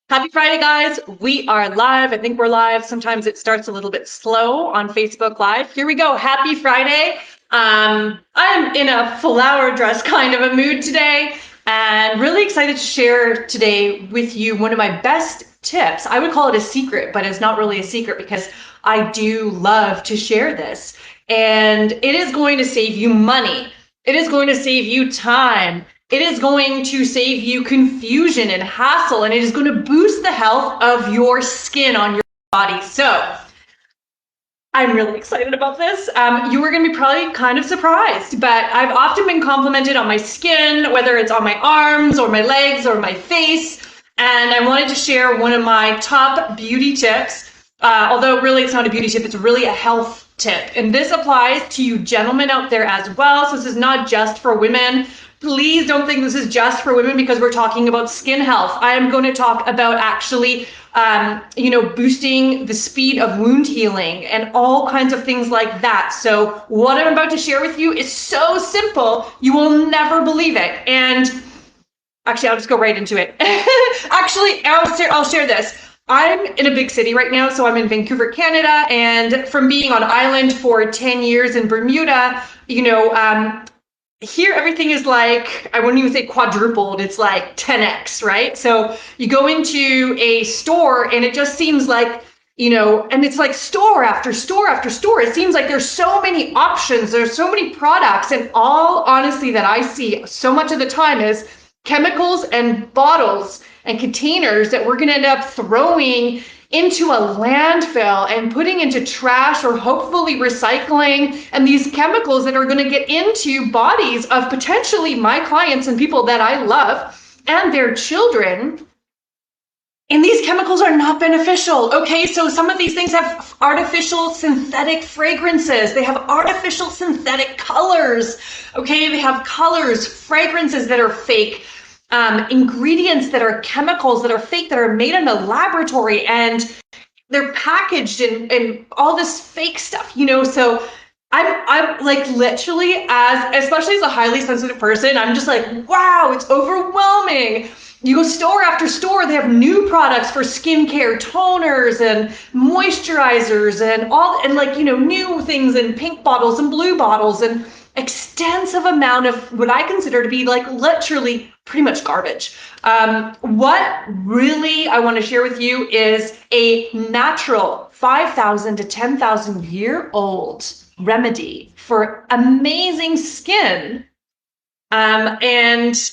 Happy Friday, guys. We are live. I think we're live. Sometimes it starts a little bit slow on Facebook Live. Here we go. Happy Friday. I'm in a flower dress kind of a mood today and really excited to share today with you one of my best tips. I would call it a secret, but it's not really a secret because I do love to share this. And it is going to save you money. It is going to save you time. It is going to save you confusion and hassle, and it is going to boost the health of your skin on your body. So I'm really excited about this. You are going to be probably kind of surprised, but I've often been complimented on my skin, whether it's on my arms or my legs or my face. And I wanted to share one of my top beauty tips, although really it's not a beauty tip, it's really a health tip. And this applies to you gentlemen out there as well. So this is not just for women. Please don't think this is just for women because we're talking about skin health. I am going to talk about actually, boosting the speed of wound healing and all kinds of things like that. So what I'm about to share with you is so simple, you will never believe it. And actually, I'll just go right into it. Actually, I'll share this. I'm in a big city right now, so I'm in Vancouver, Canada, and from being on island for 10 years in Bermuda, here everything is like, I wouldn't even say quadrupled, it's like 10x, right? So you go into a store and it just seems like, and it's like store after store after store. It seems like there's so many options, there's so many products, and all honesty that I see so much of the time is chemicals and bottles and containers that we're going to end up throwing into a landfill and putting into trash or hopefully recycling, and these chemicals that are going to get into bodies of potentially my clients and people that I love and their children. And these chemicals are not beneficial. Okay, so some of these things have artificial synthetic fragrances. They have artificial synthetic colors. Okay, they have colors, fragrances that are fake. Ingredients that are chemicals that are fake, that are made in a laboratory, and they're packaged in all this fake stuff, so I'm like literally, especially as a highly sensitive person, I'm just like, wow, it's overwhelming. You go store after store, they have new products for skincare, toners and moisturizers and new things in pink bottles and blue bottles and extensive amount of what I consider to be like literally pretty much garbage. What really I want to share with you is a natural 5,000 to 10,000 year old remedy for amazing skin. And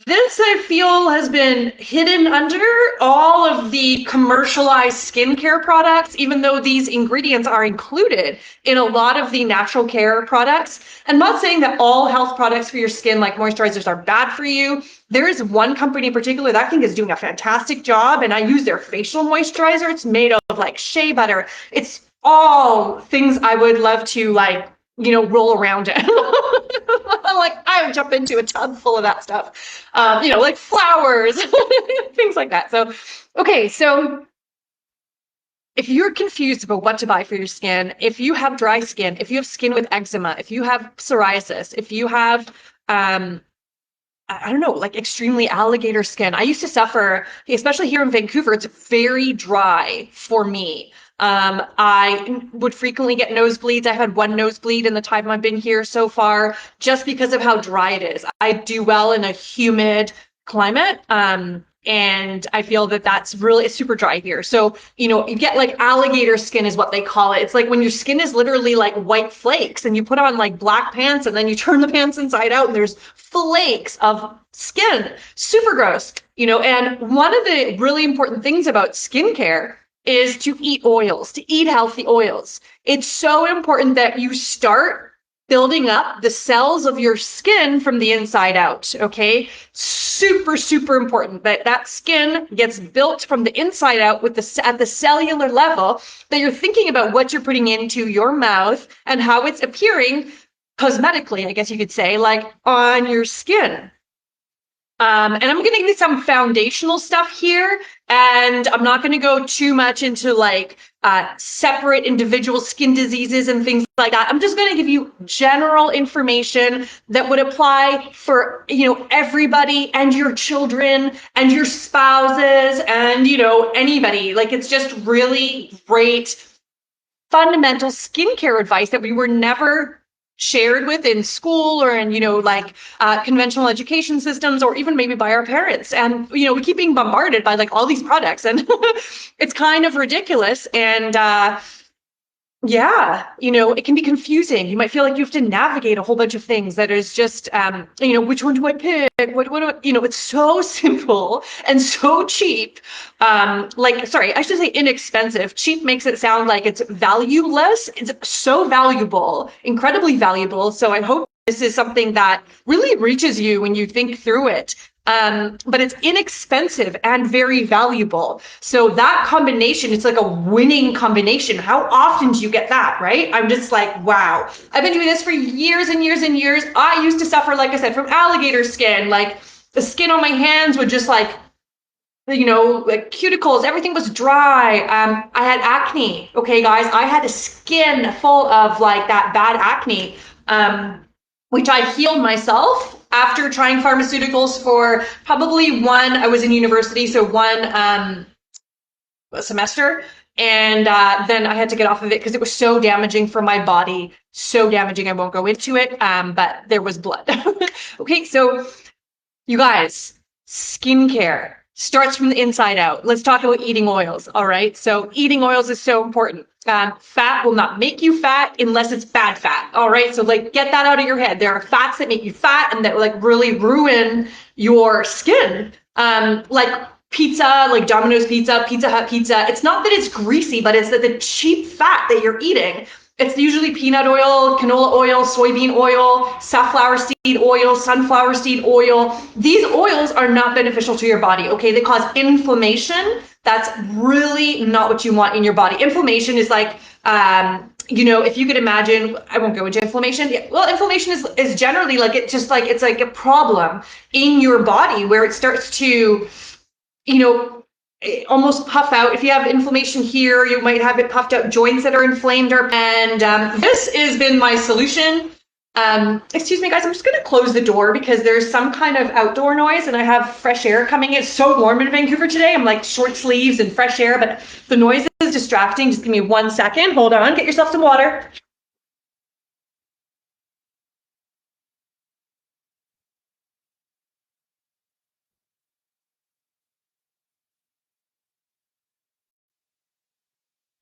this, I feel, has been hidden under all of the commercialized skincare products, even though these ingredients are included in a lot of the natural care products. I'm not saying that all health products for your skin, like moisturizers, are bad for you. There is one company in particular that I think is doing a fantastic job, and I use their facial moisturizer. It's made of like shea butter. It's all things I would love to roll around in. I would jump into a tub full of that stuff, like flowers, things like that. So, okay, so if you're confused about what to buy for your skin, if you have dry skin, if you have skin with eczema, if you have psoriasis, if you have, extremely alligator skin. I used to suffer, especially here in Vancouver, it's very dry for me. I would frequently get nosebleeds. I had one nosebleed in the time I've been here so far, just because of how dry it is. I do well in a humid climate. And I feel that that's really super dry here. So, you get like alligator skin is what they call it. It's like when your skin is literally like white flakes and you put on like black pants and then you turn the pants inside out and there's flakes of skin. Super gross, and one of the really important things about skincare is to eat oils, to eat healthy oils. It's so important that you start building up the cells of your skin from the inside out, okay? Super, super important that that skin gets built from the inside out at the cellular level, that you're thinking about what you're putting into your mouth and how it's appearing cosmetically, I guess you could say, like on your skin. And I'm going to give you some foundational stuff here, and I'm not going to go too much into like separate individual skin diseases and things like that. I'm just going to give you general information that would apply for, everybody and your children and your spouses and, anybody. Like, it's just really great fundamental skincare advice that we were never shared with in school or in, conventional education systems, or even maybe by our parents. And, we keep being bombarded by like all these products, and it's kind of ridiculous. And yeah, it can be confusing. You might feel like you have to navigate a whole bunch of things that is just, which one do I pick? It's so simple and so cheap. I should say inexpensive. Cheap makes it sound like it's valueless. It's so valuable, incredibly valuable. So I hope this is something that really reaches you when you think through it. But it's inexpensive and very valuable. So that combination, it's like a winning combination. How often do you get that, right? I'm just like, wow. I've been doing this for years and years and years. I used to suffer, like I said, from alligator skin. Like the skin on my hands would just like cuticles, everything was dry. I had acne. Okay, guys, I had a skin full of like that bad acne, which I healed myself after trying pharmaceuticals for probably I was in university, so one semester. And then I had to get off of it because it was so damaging for my body, so damaging. I won't go into it, but there was blood. Okay, so you guys, skincare starts from the inside out. Let's talk about eating oils, all right? So eating oils is so important. Fat will not make you fat unless it's bad fat, all right? So like get that out of your head. There are fats that make you fat and that like really ruin your skin. Like pizza, like Domino's pizza, Pizza Hut pizza. It's not that it's greasy, but it's that the cheap fat that you're eating. It's usually peanut oil, canola oil, soybean oil, safflower seed oil, sunflower seed oil. These oils are not beneficial to your body, okay? They cause inflammation. That's really not what you want in your body. Inflammation is like, if you could imagine, I won't go into inflammation. Well, inflammation is generally like, it's like a problem in your body where it starts to, almost puff out. If you have inflammation here, you might have it puffed out joints that are inflamed. And this has been my solution. Excuse me, guys, I'm just going to close the door because there's some kind of outdoor noise and I have fresh air coming in. It's so warm in Vancouver today. I'm like short sleeves and fresh air, but the noise is distracting. Just give me 1 second. Hold on. Get yourself some water.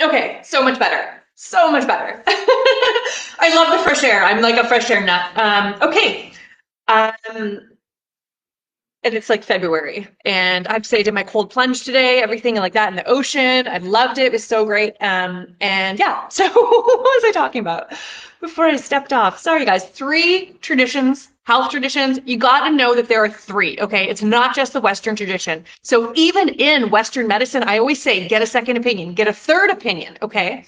Okay, so much better. So much better. I love the fresh air. I'm like a fresh air nut. Okay. And it's like February, and I'd say I did my cold plunge today, everything like that in the ocean. I loved it. It was so great. And yeah, so what was I talking about before I stepped off? Sorry, guys. 3 traditions, health traditions. You got to know that there are 3, okay? It's not just the Western tradition. So even in Western medicine, I always say, get a second opinion, get a third opinion, okay?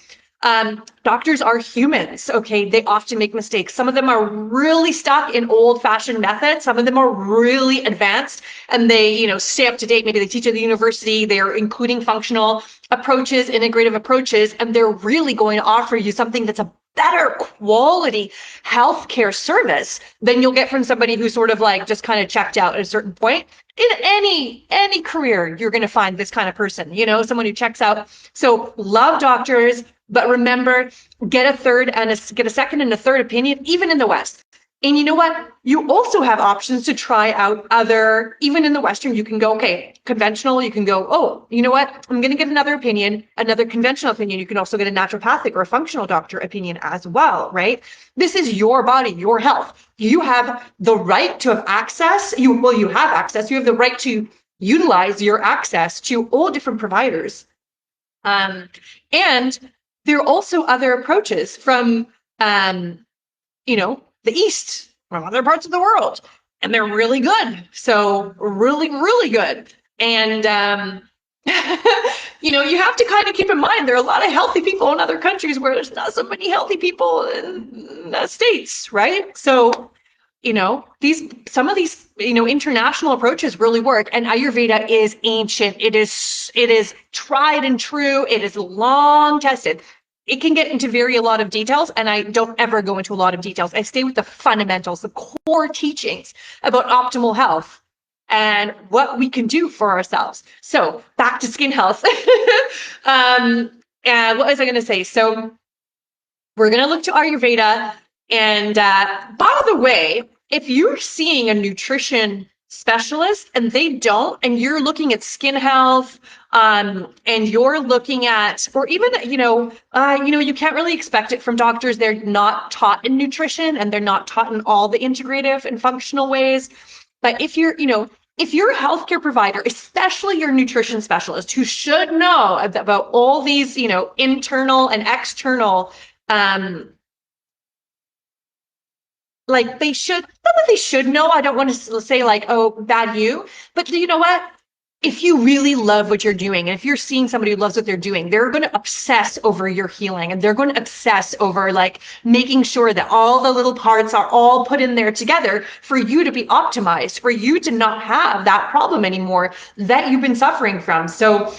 Doctors are humans, okay? They often make mistakes. Some of them are really stuck in old-fashioned methods. Some of them are really advanced and they, stay up to date. Maybe they teach at the university. They're including functional approaches, integrative approaches, and they're really going to offer you something that's a better quality healthcare service than you'll get from somebody who's sort of like just kind of checked out at a certain point. In any career, you're going to find this kind of person, someone who checks out. So love doctors, but remember, get a second and a third opinion, even in the West. And you know what? You also have options to try out even in the Western, you can go, okay, conventional, you can go, oh, you know what? I'm going to get another opinion, another conventional opinion. You can also get a naturopathic or a functional doctor opinion as well, right? This is your body, your health. You have the right to have access. You have access. You have the right to utilize your access to all different providers. And there are also other approaches from, the East, from other parts of the world, and they're really good. So really, really good. And, you have to kind of keep in mind, there are a lot of healthy people in other countries where there's not so many healthy people in the States, right? So, some of these, international approaches really work. And Ayurveda is ancient. It is tried and true. It is long tested. It can get into a lot of details, and I don't ever go into a lot of details. I stay with the fundamentals, the core teachings about optimal health and what we can do for ourselves. So back to skin health. And what was I going to say? So we're going to look to Ayurveda. And by the way, if you're seeing a nutrition specialist and they don't, and you're looking at skin health, and you're looking at, or even, you can't really expect it from doctors. They're not taught in nutrition, and they're not taught in all the integrative and functional ways. But if you're a healthcare provider, especially your nutrition specialist, who should know about all these, internal and external, they should, not that they should know. I don't want to say oh, bad you, but you know what? If you really love what you're doing, and if you're seeing somebody who loves what they're doing, they're going to obsess over your healing, and they're going to obsess over making sure that all the little parts are all put in there together for you to be optimized, for you to not have that problem anymore that you've been suffering from. So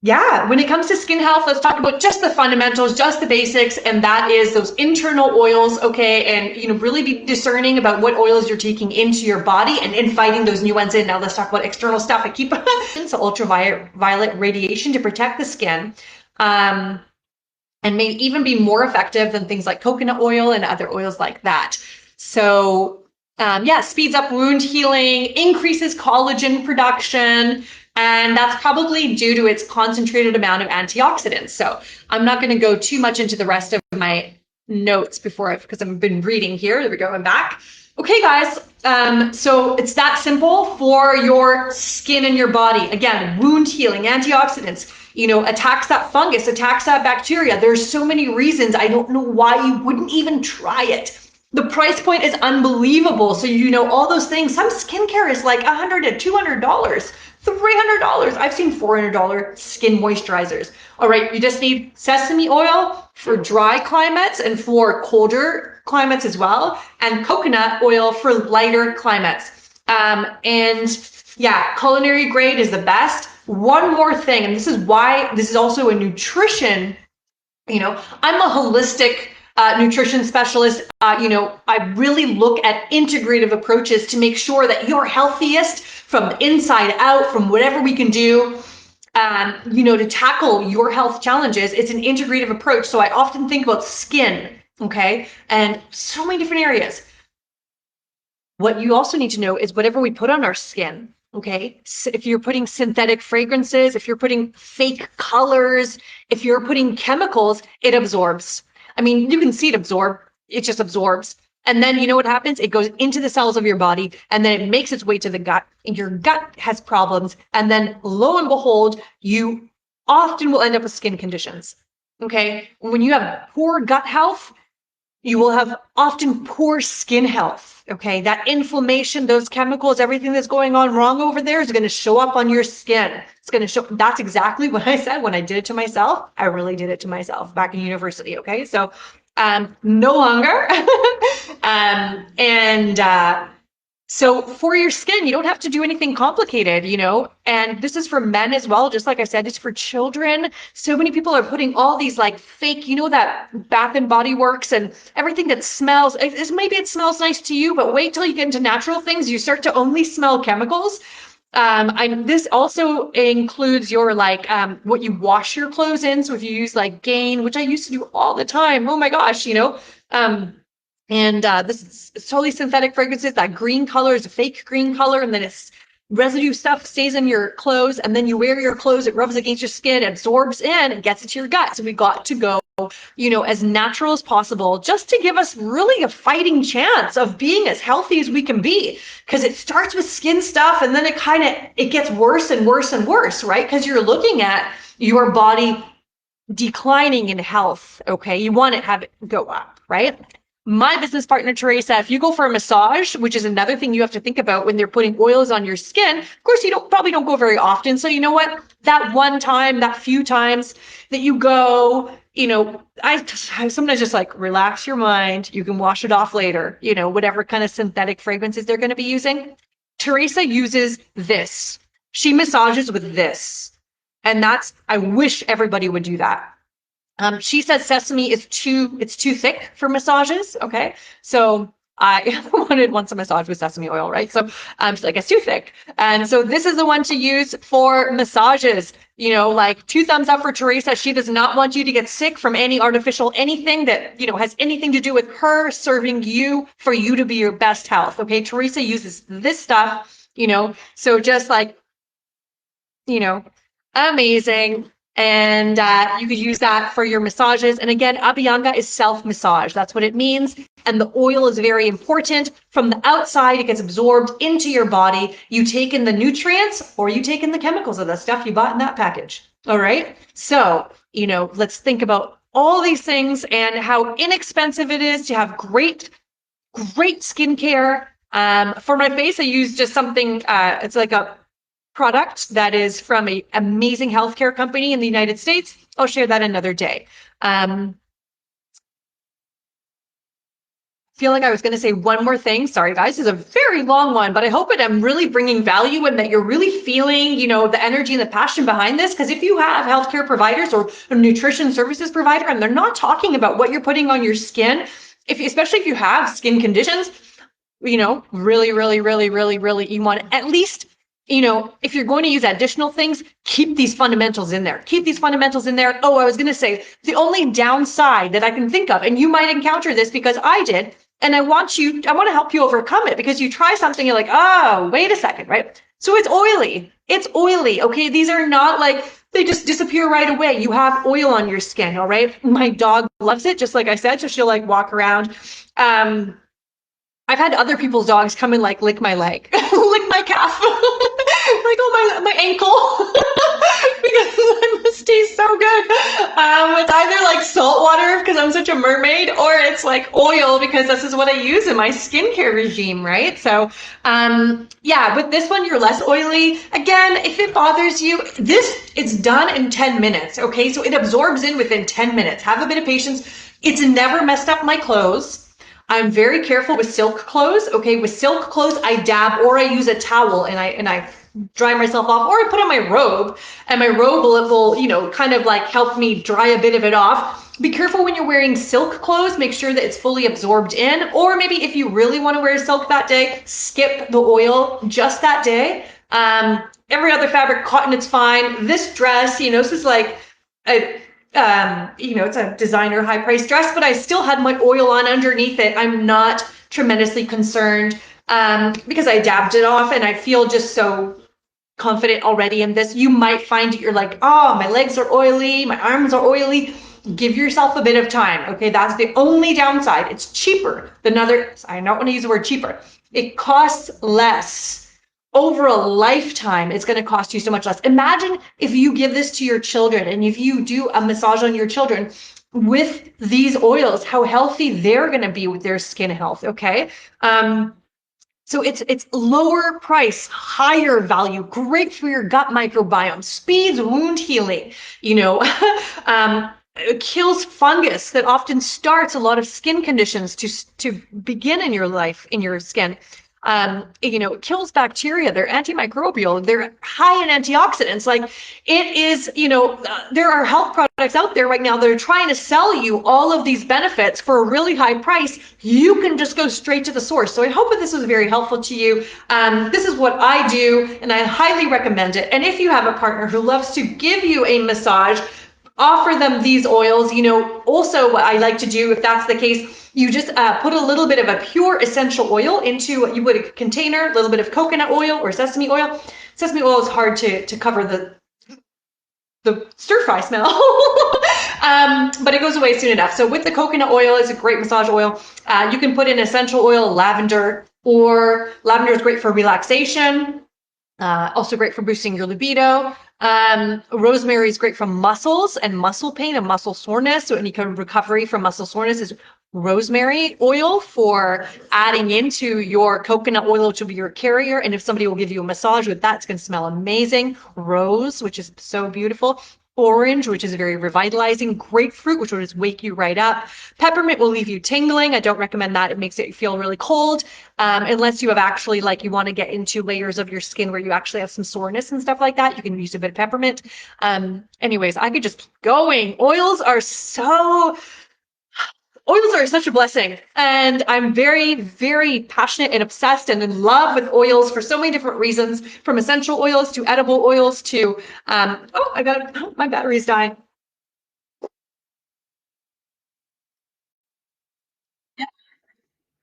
yeah, when it comes to skin health, let's talk about just the fundamentals, just the basics, and that is those internal oils, okay? And, really be discerning about what oils you're taking into your body and inviting those new ones in. Now let's talk about external stuff. I keep so ultraviolet radiation to protect the skin, and may even be more effective than things like coconut oil and other oils like that. So speeds up wound healing, increases collagen production, and that's probably due to its concentrated amount of antioxidants. So I'm not going to go too much into the rest of my notes because I've been reading here. There we go. I'm back. Okay, guys. So it's that simple for your skin and your body. Again, wound healing, antioxidants, attacks that fungus, attacks that bacteria. There's so many reasons. I don't know why you wouldn't even try it. The price point is unbelievable. So, all those things. Some skincare is like $100 to $200. $300. I've seen $400 skin moisturizers. All right, you just need sesame oil for dry climates and for colder climates as well, and coconut oil for lighter climates. Culinary grade is the best. One more thing, and this is why this is also a nutrition. I'm a holistic nutrition specialist. I really look at integrative approaches to make sure that you're healthiest from the inside out, from whatever we can do, to tackle your health challenges. It's an integrative approach. So I often think about skin, okay, and so many different areas. What you also need to know is whatever we put on our skin, okay, so if you're putting synthetic fragrances, if you're putting fake colors, if you're putting chemicals, it absorbs. I mean, you can see it absorb. It just absorbs. And then you know what happens? It goes into the cells of your body, and then it makes its way to the gut. And your gut has problems. And then lo and behold, you often will end up with skin conditions. Okay. When you have poor gut health, you will have often poor skin health. Okay. That inflammation, those chemicals, everything that's going on wrong over there is going to show up on your skin. It's going to show. That's exactly what I said when I did it to myself. I really did it to myself back in university. Okay. So no longer. So for your skin, you don't have to do anything complicated, and this is for men as well. Just like I said, it's for children. So many people are putting all these fake, that Bath and Body Works and everything that smells. Maybe it smells nice to you, but wait till you get into natural things. You start to only smell chemicals. This also includes your what you wash your clothes in. So if you use Gain, which I used to do all the time, oh my gosh, this is totally synthetic fragrances. That green color is a fake green color, and then it's residue stuff stays in your clothes, and then you wear your clothes, it rubs against your skin, absorbs in, and gets into your gut. So we got to go, as natural as possible, just to give us really a fighting chance of being as healthy as we can be. Because it starts with skin stuff, and then it gets worse and worse and worse, right? Because you're looking at your body declining in health. Okay, you want to have it go up, right? My business partner, Teresa, if you go for a massage, which is another thing you have to think about when they're putting oils on your skin, of course, you probably don't go very often. So you know what? That one time, that few times that you go, I sometimes just like relax your mind. You can wash it off later, whatever kind of synthetic fragrances they're going to be using. Teresa uses this. She massages with this. And I wish everybody would do that. She says sesame it's too thick for massages. Okay. So I wanted once a massage with sesame oil, right? So she's like, it's too thick. And so this is the one to use for massages. Like 2 thumbs up for Teresa. She does not want you to get sick from any artificial anything that, has anything to do with her serving you for you to be your best health. Okay. Teresa uses this stuff, so just like, amazing. And you could use that for your massages. And again, Abhyanga is self-massage. That's what it means. And the oil is very important. From the outside, it gets absorbed into your body. You take in the nutrients or you take in the chemicals of the stuff you bought in that package. All right. So, let's think about all these things and how inexpensive it is to have great skincare. For my face, I use just something, it's like a product that is from an amazing healthcare company in the United States. I'll share that another day. Feel like I was going to say one more thing. Sorry, guys, this is a very long one, but I hope that I'm really bringing value and that you're really feeling, the energy and the passion behind this. Because if you have healthcare providers or a nutrition services provider, and they're not talking about what you're putting on your skin, especially if you have skin conditions, really, really, really, really, really, you want to at least, if you're going to use additional things, keep these fundamentals in there. Keep these fundamentals in there. Oh, I was going to say the only downside that I can think of, and you might encounter this because I did, and I want to help you overcome it because you try something, you're like, oh, wait a second, right? So it's oily. It's oily. Okay. These are not like, they just disappear right away. You have oil on your skin. All right. My dog loves it, just like I said. So she'll like walk around. I've had other people's dogs come and like lick my leg, lick my calf, like my ankle, because it must taste so good. It's either like salt water because I'm such a mermaid, or it's like oil because this is what I use in my skincare regime, right? So, yeah, with this one, you're less oily. Again, if it bothers you, it's done in 10 minutes, okay? So it absorbs in within 10 minutes. Have a bit of patience. It's never messed up my clothes. I'm very careful with silk clothes. Okay, with silk clothes, I dab or I use a towel and I dry myself off, or I put on my robe, and my robe will kind of like help me dry a bit of it off. Be careful when you're wearing silk clothes. Make sure that it's fully absorbed in, or maybe if you really want to wear silk that day, skip the oil just that day. Every other fabric, cotton, it's fine. This dress, this is like it's a designer high price dress, but I still had my oil on underneath it. I'm not tremendously concerned because I dabbed it off and I feel just so confident already in this. You might find you're like, oh, my legs are oily, my arms are oily. Give yourself a bit of time. Okay, that's the only downside. It's cheaper than I don't want to use the word cheaper. It costs less. Over a lifetime, it's going to cost you so much less. Imagine if you give this to your children and if you do a massage on your children with these oils, how healthy they're going to be with their skin health. Okay. So it's lower price, higher value, great for your gut microbiome, speeds wound healing, it kills fungus that often starts a lot of skin conditions to begin in your life, in your skin. It kills bacteria. They're antimicrobial. They're high in antioxidants. Like it is, there are health products out there right now that are trying to sell you all of these benefits for a really high price. You can just go straight to the source. So I hope that this was very helpful to you. This is what I do, and I highly recommend it. And if you have a partner who loves to give you a massage, offer them these oils. Also what I like to do, if that's the case, you just put a little bit of a pure essential oil into what you would a container, a little bit of coconut oil or sesame oil. Sesame oil is hard to cover the stir fry smell, but it goes away soon enough. So with the coconut oil, it's a great massage oil. You can put in essential oil, lavender, or lavender is great for relaxation. Also great for boosting your libido. Rosemary is great for muscles and muscle pain and muscle soreness. So any kind of recovery from muscle soreness is rosemary oil for adding into your coconut oil, which will be your carrier. And if somebody will give you a massage with that, it's going to smell amazing. Rose, which is so beautiful. Orange, which is very revitalizing. Grapefruit, which will just wake you right up. Peppermint will leave you tingling. I don't recommend that. It makes it feel really cold. Unless you have actually, like, you want to get into layers of your skin where you actually have some soreness and stuff like that, you can use a bit of peppermint. Anyways, I could just keep going. Oils are such a blessing, and I'm very, very passionate and obsessed and in love with oils for so many different reasons, from essential oils to edible oils to my battery's dying.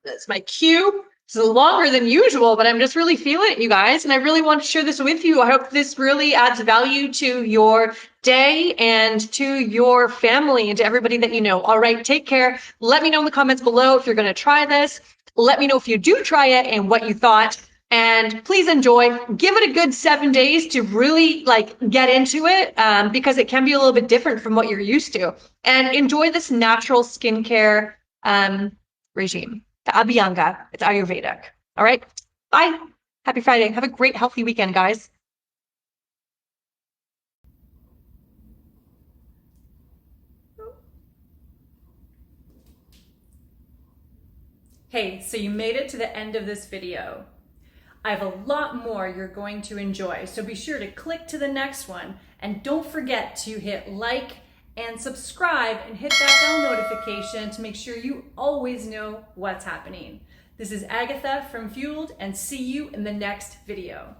That's my cue. It's longer than usual, but I'm just really feeling it, you guys. And I really want to share this with you. I hope this really adds value to your day and to your family and to everybody that you know. All right, take care. Let me know in the comments below if you're going to try this. Let me know if you do try it and what you thought. And please enjoy. Give it a good 7 days to really like get into it, because it can be a little bit different from what you're used to. And enjoy this natural skincare regime. The Abhyanga. It's Ayurvedic. All right. Bye. Happy Friday. Have a great, healthy weekend, guys. Hey, so you made it to the end of this video. I have a lot more you're going to enjoy, so be sure to click to the next one, and don't forget to hit like and subscribe and hit that bell notification to make sure you always know what's happening. This is Agatha from Fueled, and see you in the next video.